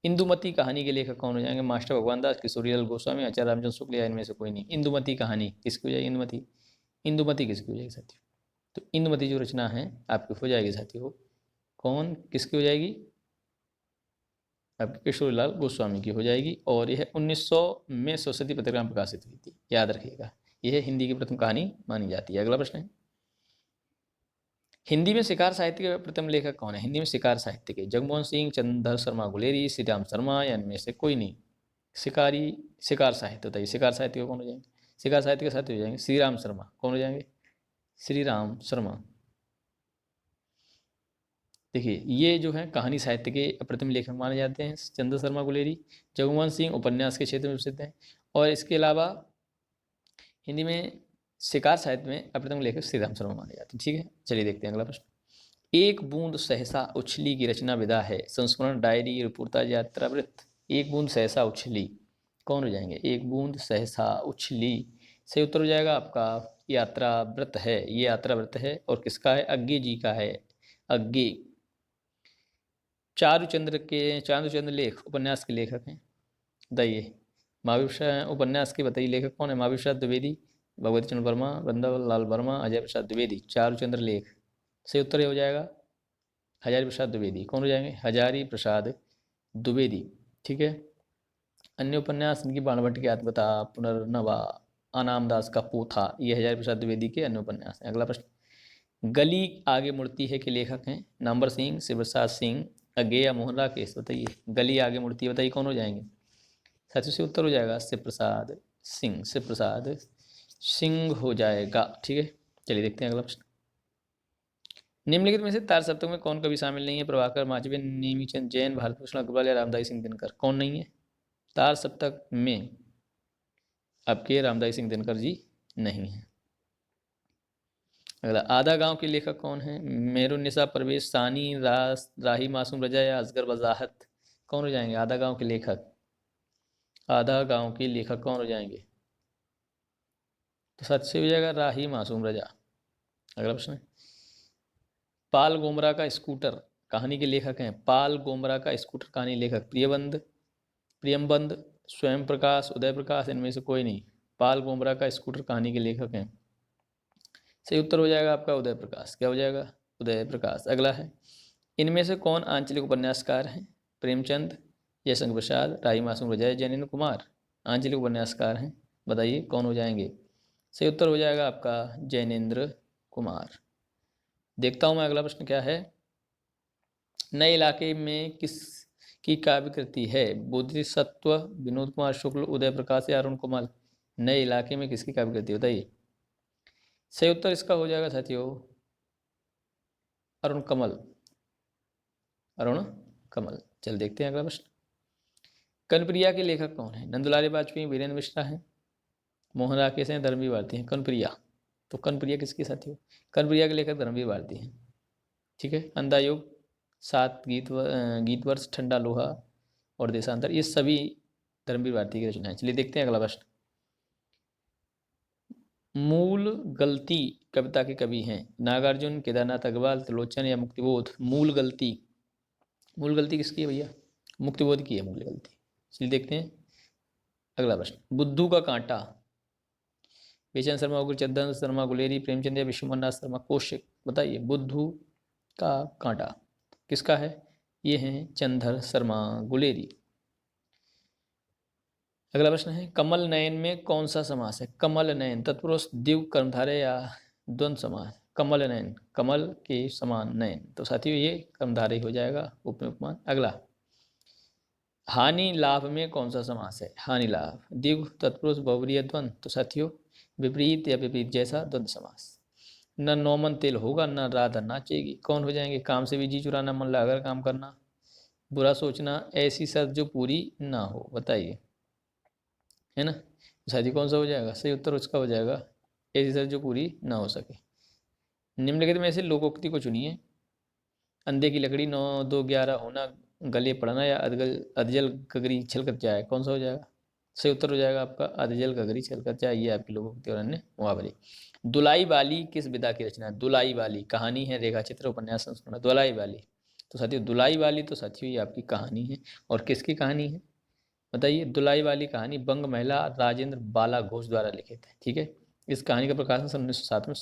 इंदुमती कहानी के लेखक कौन हो जाएंगे? मास्टर भगवान दास, किशोरीलाल गोस्वामी, आचार्य रामचंद्र शुक्ल या इनमें से कोई नहीं? इंदुमती कहानी किसकी हो जाएगी? इंदुमती किसकी हो जाएगी साथियों? तो इंदुमती जो रचना है आपकी हो जाएगी साथियों, कौन किसकी हो जाएगी? आपकी किशोरीलाल गोस्वामी की हो जाएगी। और यह 1900 में सरस्वती पत्रिका में प्रकाशित हुई थी, याद रखिएगा। यह हिंदी की प्रथम कहानी मानी जाती है। अगला प्रश्न है, हिंदी में शिकार साहित्य के प्रथम लेखक कौन है? हिंदी में शिकार साहित्य के जगमोहन सिंह, चंद्रधर शर्मा गुलेरी, श्री राम शर्मा या इनमें से कोई नहीं? शिकार साहित्य बताइए, शिकार साहित्य कौन हो जाएंगे? शिकार साहित्य के साथ हो जाएंगे श्री राम शर्मा। कौन हो जाएंगे? श्री राम शर्मा। देखिए ये जो है कहानी साहित्य के प्रथम लेखक माने जाते हैं चंद्र शर्मा गुलेरी। जगमोहन सिंह उपन्यास के क्षेत्र में प्रसिद्ध हैं। और इसके अलावा हिंदी में शिकार साहित्य में अप्रथम लेखक श्री राम शर्मा माने जाते हैं। ठीक है, चलिए देखते हैं अगला प्रश्न, एक बूंद सहसा उछली की रचना विधा है? संस्मरण, डायरी, रिपोर्टाज, यात्रा वृत्त? एक बूंद सहसा उछली, कौन हो जाएंगे? एक बूंद सहसा उछली सही उत्तर हो जाएगा आपका यात्रा वृत्त है। ये यात्रा वृत्त है और किसका है? अज्ञे जी का है। अज्ञे चारुचंद्र लेख उपन्यास के लेखक हैं। बताइए। महावीर उपन्यास के बताइए लेखक कौन है? महावीर प्रसाद द्विवेदी, भगवती चरण वर्मा, वृंदावनलाल वर्मा, अजय प्रसाद द्विवेदी। चारुचंद्र लेख सही उत्तर हो जाएगा हजारी प्रसाद द्विवेदी। कौन हो जाएंगे? हजारी प्रसाद द्विवेदी। ठीक है। अन्य उपन्यास इनकी बाणभट्ट की आत्मकथा, पुनर्नवा, अनामदास का पोथा, ये हजारी प्रसाद द्विवेदी के अन्य उपन्यास हैं। अगला प्रश्न, गली आगे मुड़ती है के लेखक हैं? नामवर सिंह, शिवप्रसाद सिंह, अज्ञे या मोहन राकेश, बताइए। गली आगे मुड़ती है, बताइए कौन हो जाएंगे। साथियों से उत्तर हो जाएगा शिव प्रसाद सिंह, शिव प्रसाद सिंह हो जाएगा। ठीक है, चलिए देखते हैं अगला प्रश्न। निम्नलिखित में से तार सप्तक में कौन कवि शामिल नहीं है? प्रभाकर, माचवे, नेमीचंद जैन, भारतभूषण अग्रवाल या रामदाई सिंह दिनकर? कौन नहीं है तार सप्तक में? आपके रामदाई सिंह दिनकर जी नहीं है। अगला, आधा गांव के लेखक कौन है? मेहरुन्निसा, परवेश सानी, राही मासूम रजा या असगर वजाहत? कौन हो जाएंगे आधा गांव के लेखक? आधा गांव के लेखक कौन हो जाएंगे? तो सच से हो जाएगा राही मासूम रजा। अगला प्रश्न है, पाल गोमरा का स्कूटर कहानी के लेखक हैं। पाल गोमरा का स्कूटर कहानी लेखक प्रियमबंद, स्वयं प्रकाश, उदय प्रकाश, इनमें से कोई नहीं। पाल गोमरा का स्कूटर कहानी के लेखक हैं। सही उत्तर हो जाएगा आपका उदय प्रकाश। क्या हो जाएगा? उदय प्रकाश। अगला है, इनमें से कौन आंचलिक उपन्यासकार हैं? प्रेमचंद, जयशंकर प्रसाद, राही मासूम रजा, जैनेन्द्र कुमार? आंचलिक उपन्यासकार हैं, बताइए कौन हो जाएंगे। सही उत्तर हो जाएगा आपका जैनेन्द्र कुमार। देखता हूं मैं अगला प्रश्न क्या है। नए इलाके में किसकी काव्य कृति है? बोधिसत्व, विनोद कुमार शुक्ल, उदय प्रकाश या अरुण कुमार? नए इलाके में किसकी काव्य कृति बताइए। सही उत्तर इसका हो जाएगा साथियों अरुण कमल, अरुण कमल। चल देखते हैं अगला प्रश्न। कनप्रिया के लेखक कौन है? नंदलाल वाजपेयी, वीरेंद्र मिश्रा हैं, मोहन राकेश हैं, धर्मवीर भारती हैं? कनप्रिया, तो कनप्रिया किसकी साथियों? कनप्रिया के लेखक धर्मवीर भारती हैं। ठीक है, अंधा युग, 7 गीत वर्ष, ठंडा लोहा और देशांतर, ये सभी धर्मवीर भारती की रचनाएं। चलिए देखते हैं अगला प्रश्न। मूल गलती कविता के कवि हैं? नागार्जुन, केदारनाथ अग्रवाल, त्रिलोचन या मुक्तिबोध? मूल गलती किसकी है भैया? मुक्तिबोध की है मूल गलती। चलिए देखते हैं अगला प्रश्न। बुद्धू का कांटा, बेचन शर्मा, उग्रचंदन शर्मा गुलेरी, प्रेमचंद या विश्वनाथ नाथ शर्मा कौशिक? बताइए बुद्धू का कांटा किसका है? ये हैं चंदर शर्मा गुलेरी। अगला प्रश्न है, कमल नयन में कौन सा समास है? कमल नयन तत्पुरुष, द्विगु, कर्मधारय या द्वंद्व समास? कमल नयन, कमल के समान नयन, तो साथियों ये कर्मधारय हो जाएगा, उपमान। अगला, हानि लाभ में कौन सा समास है? हानि लाभ, द्विगु, तत्पुरुष, बहुव्रीहि, द्वंद्व? तो साथियों विपरीत या विपरीत जैसा द्वंद्व समास। न नौमन तेल होगा, न राधा नाचेगी? कौन हो जाएंगे? काम से भी जी चुराना, मन लगाकर काम करना, बुरा सोचना, ऐसी शर्त जो पूरी ना हो? बताइए, है ना। शादी कौन सा हो जाएगा? सही उत्तर उसका हो जाएगा ऐसी शर्त जो पूरी ना हो सके। निम्नलिखित में से लोकोक्ति को चुनिए। अंधे की लकड़ी 9 2 11 होना, गले पड़ना या अधजल गगरी छलकत जाए? कौन सा हो जाएगा? सही उत्तर हो जाएगा आपका अधजल गगरी छलकत जाए। ये आपकी लोकोक्ति और अन्य मुहावरे। दुलाई बाली किस विधा की रचना है? दुलाई बाली कहानी है, रेखा चित्र, उपन्यास, संस्मरण? दुलाई बाली, तो साथियों दुलाई बाली तो साथियों ये आपकी कहानी है। और किसकी कहानी है बताइए? दुलाई वाली कहानी बंग महिला राजेंद्र बाला घोष द्वारा लिखित है। ठीक है, इस कहानी का प्रकाशन सन 1907 में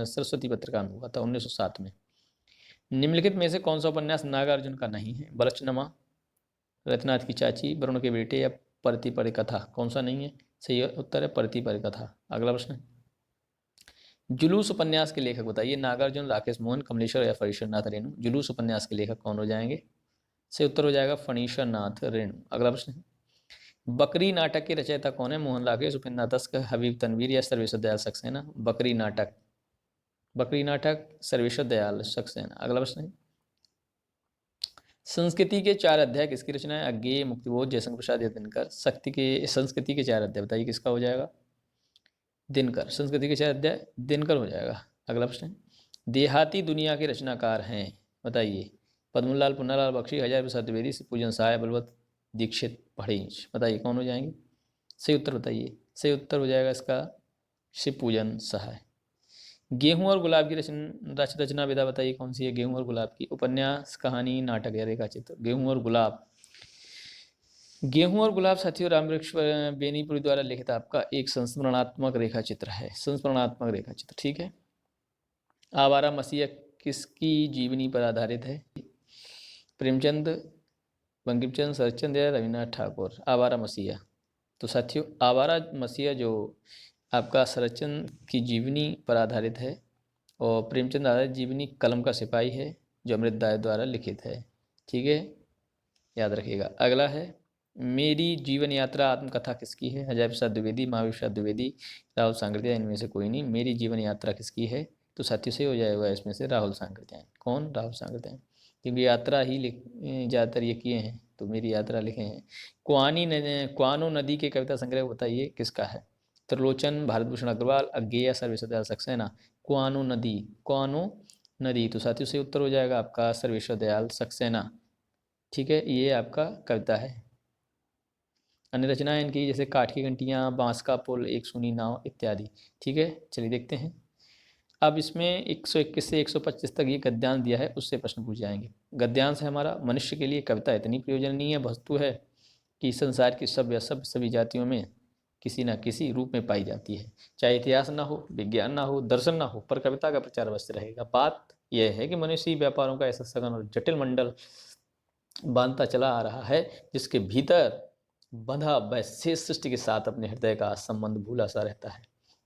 सरस्वती पत्रिका में हुआ था, 1907 में। निम्नलिखित में से कौन सा उपन्यास नागार्जुन का नहीं है? बलचनमा, रत्नाथ की चाची, वरुण के बेटे या परति परिकथा? कौन सा नहीं है? सही उत्तर है परति परिकथा। अगला प्रश्न, जुलूस उपन्यास के लेखक बताइए। नागार्जुन, राकेश मोहन, कमलेश्वर या फणीश्वर नाथ रेणु? जुलूस उपन्यास के लेखक कौन हो जाएंगे? सही उत्तर हो जाएगा फणीश्वर नाथ रेणु। अगला प्रश्न, बकरी नाटक के रचयिता कौन है? मोहन राकेश, उपेंद्र तस्क, हबीब तनवीर या सर्वेश्वर दयाल सक्सेना? बकरी नाटक सर्वेश्वर दयाल सक्सेना। अगला प्रश्न है, संस्कृति के 4 अध्याय किसकी रचना है? अज्ञेय, मुक्तिबोध, जयशंकर प्रसाद या दिनकर? संस्कृति के 4 अध्याय बताइए किसका हो जाएगा? दिनकर। संस्कृति के 4 अध्याय दिनकर हो जाएगा। अगला प्रश्न है, देहाती दुनिया के रचनाकार हैं बताइए। पद्मलाल, पुन्नालाल बख्शी, हजार प्रसाद द्विवेदी, पूजन सहाय, बलवत दीक्षित पढ़ेंच? बताइए कौन हो जाएंगे? सही उत्तर बताइए। सही उत्तर हो जाएगा इसका शिव पूजन सहाय। गेहूं और गुलाब की रचना विधा बताइए कौन सी है? गेहूं और गुलाब की, उपन्यास, कहानी, नाटक या रेखा चित्र? गेहूं और गुलाब, गेहूं और गुलाब साथियों रामवृक्ष बेनीपुरी द्वारा लिखित आपका एक संस्मरणात्मक रेखा चित्र है, संस्मरणात्मक रेखा चित्र। ठीक है, आवारा मसीहा किसकी जीवनी पर आधारित है? प्रेमचंद, बंकिमचंद, शरतचंद या रविन्द्रनाथ ठाकुर? आवारा मसीहा, तो साथियों आवारा मसीहा जो आपका शरतचंद की जीवनी पर आधारित है और प्रेमचंद आधारित जीवनी कलम का सिपाही है जो अमृतदास द्वारा लिखित है। ठीक है, याद रखिएगा। अगला है मेरी जीवन यात्रा आत्मकथा किसकी है? अजय प्रसाद द्विवेदी, महावीर प्रसाद द्विवेदी, राहुल सांकृत्यायन, इनमें से कोई नहीं। मेरी जीवन यात्रा किसकी है? तो साथियों से हो जाएगा इसमें से राहुल सांकृत्यायन। कौन? राहुल सांकृत्यायन, क्योंकि यात्रा ही ज़्यादातर ये किए हैं, तो मेरी यात्रा लिखे हैं। क्वानो नदी के कविता संग्रह बताइए किसका है? त्रिलोचन, भारतभूषण अग्रवाल, अज्ञेय, सर्वेश्वर दयाल सक्सेना। क्वानो नदी, क्वानो नदी, तो साथियों से उत्तर हो जाएगा आपका सर्वेश्वर दयाल सक्सेना। ठीक है, ये आपका कविता है। अन्य रचनाएं इनकी जैसे काठ की घंटियाँ, बांस का पुल, एक सूनी नाव इत्यादि। ठीक है, चलिए देखते हैं। अब इसमें 121 से 125 तक ये गद्यांश दिया है, उससे प्रश्न पूछ जाएंगे। गद्यांश है हमारा, मनुष्य के लिए कविता इतनी प्रयोजनीय वस्तु है कि संसार की सभ्य सभी जातियों में किसी न किसी रूप में पाई जाती है। चाहे इतिहास ना हो, विज्ञान ना हो, दर्शन ना हो, पर कविता का प्रचार अवश्य रहेगा। बात यह है कि मनुष्य व्यापारों का ऐसा सघन और जटिल मंडल बांधता चला आ रहा है जिसके भीतर बंधा वह शेष सृष्टि के साथ अपने हृदय का संबंध भूला सा रहता है।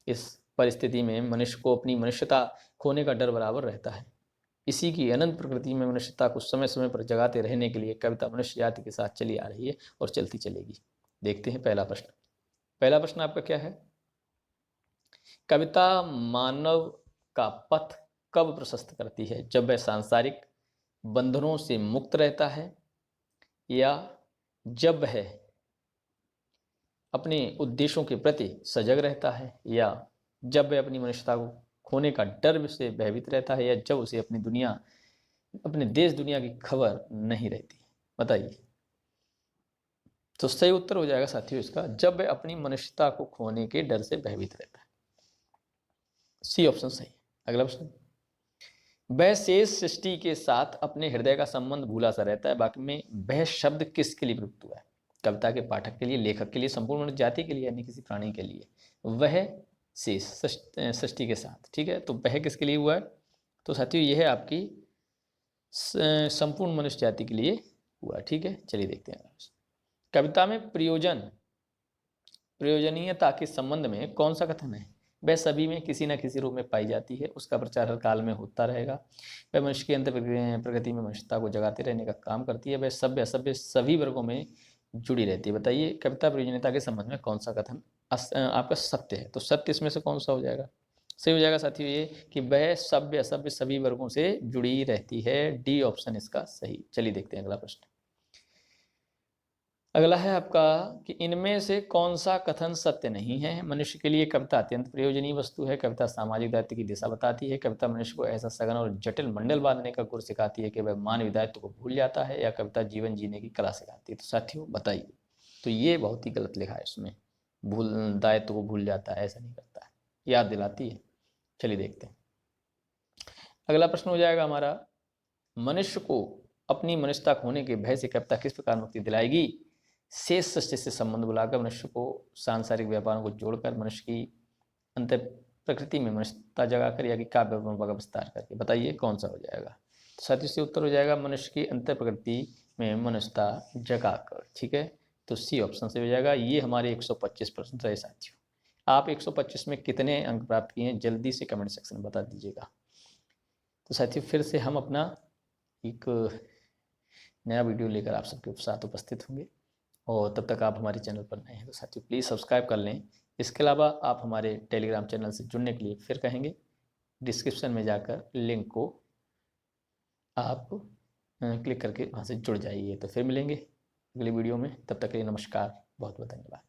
इस परिस्थिति में मनुष्य को अपनी मनुष्यता खोने का डर बराबर रहता है। इसी की अनंत प्रकृति में मनुष्यता को समय समय पर जगाते रहने के लिए कविता मनुष्य जाति के साथ चली आ रही है और चलती चलेगी। देखते हैं पहला प्रश्न। पहला प्रश्न आपका क्या है? कविता मानव का पथ कब प्रशस्त करती है? जब वह सांसारिक बंधनों से मुक्त रहता है, या जब वह अपने उद्देश्यों के प्रति सजग रहता है, या जब वह अपनी मनुष्यता को खोने का डर से भयभीत रहता है, या जब उसे अपने देश दुनिया की खबर नहीं रहती? बताइए। तो सही उत्तर हो जाएगा साथियों इसका, जब वह अपनी मनुष्यता को खोने के डर से भयभीत रहता है। सी ऑप्शन सही है। अगला प्रश्न, वह शेष सृष्टि के साथ अपने हृदय का संबंध भूला सा रहता है। बाकी में वह शब्द किसके लिए प्रयुक्त हुआ है? कविता के पाठक के लिए, लेखक के लिए, संपूर्ण मनुष्य जाति के लिए, यानी किसी प्राणी के लिए? वह शेष सृष्टि के साथ। ठीक है, तो वह किसके लिए हुआ है? तो साथियों यह है आपकी संपूर्ण मनुष्य जाति के लिए हुआ। ठीक है, चलिए देखते हैं। कविता में प्रयोजनीयता के संबंध में कौन सा कथन है? वह सभी में किसी न किसी रूप में पाई जाती है, उसका प्रचार हर काल में होता रहेगा, वह मनुष्य की अंतर प्रकृति में मनुष्यता को जगाते रहने का काम करती है, वह सभ्य असभ्य सभी वर्गों में जुड़ी रहती है। बताइए कविता प्रयोजनीयता के संबंध में कौन सा कथन आपका सत्य है? तो सत्य इसमें से कौन सा हो जाएगा? सही हो जाएगा साथियों ये कि वह सभ्य असभ्य सभी वर्गों से जुड़ी रहती है। डी ऑप्शन इसका सही। चलिए देखते हैं अगला प्रश्न। अगला है आपका कि इनमें से कौन सा कथन सत्य नहीं है? मनुष्य के लिए कविता अत्यंत प्रयोजनीय वस्तु है, कविता सामाजिक दायित्व की दिशा बताती है, कविता मनुष्य को ऐसा सघन और जटिल मंडल बांधने का गुर सिखाती है कि वह मानवीय दायित्व को भूल जाता है, या कविता जीवन जीने की कला सिखाती है? तो साथियों बताइए। तो ये बहुत ही गलत लिखा है इसमें, दायित्व को भूल जाता है, ऐसा नहीं करता है, याद दिलाती है। चलिए देखते हैं। अगला प्रश्न हो जाएगा हमारा, मनुष्य को अपनी मनुष्यता खोने के भय से कविता किस प्रकार मुक्ति दिलाएगी? शेष सृष्टि से संबंध बुलाकर, मनुष्य को सांसारिक व्यापारों को जोड़कर, मनुष्य की अंत प्रकृति में मनुष्यता जगाकर, या कि काव्य का विस्तार करके? बताइए कौन सा हो जाएगा? तो साथियों से उत्तर हो जाएगा मनुष्य की अंत प्रकृति में मनुष्यता जगाकर। ठीक है, तो सी ऑप्शन से हो जाएगा। ये हमारे 125 प्रश्न रहे साथियों। आप 125 में कितने अंक प्राप्त किए हैं जल्दी से कमेंट सेक्शन में बता दीजिएगा। तो साथियों फिर से हम अपना एक नया वीडियो लेकर आप सबके साथ उपस्थित होंगे, और तब तक आप हमारे चैनल पर नए हैं तो साथियों प्लीज़ सब्सक्राइब कर लें। इसके अलावा आप हमारे टेलीग्राम चैनल से जुड़ने के लिए फिर कहेंगे, डिस्क्रिप्शन में जाकर लिंक को आप क्लिक करके वहाँ से जुड़ जाइए। तो फिर मिलेंगे अगली वीडियो में, तब तक के लिए नमस्कार, बहुत बहुत धन्यवाद।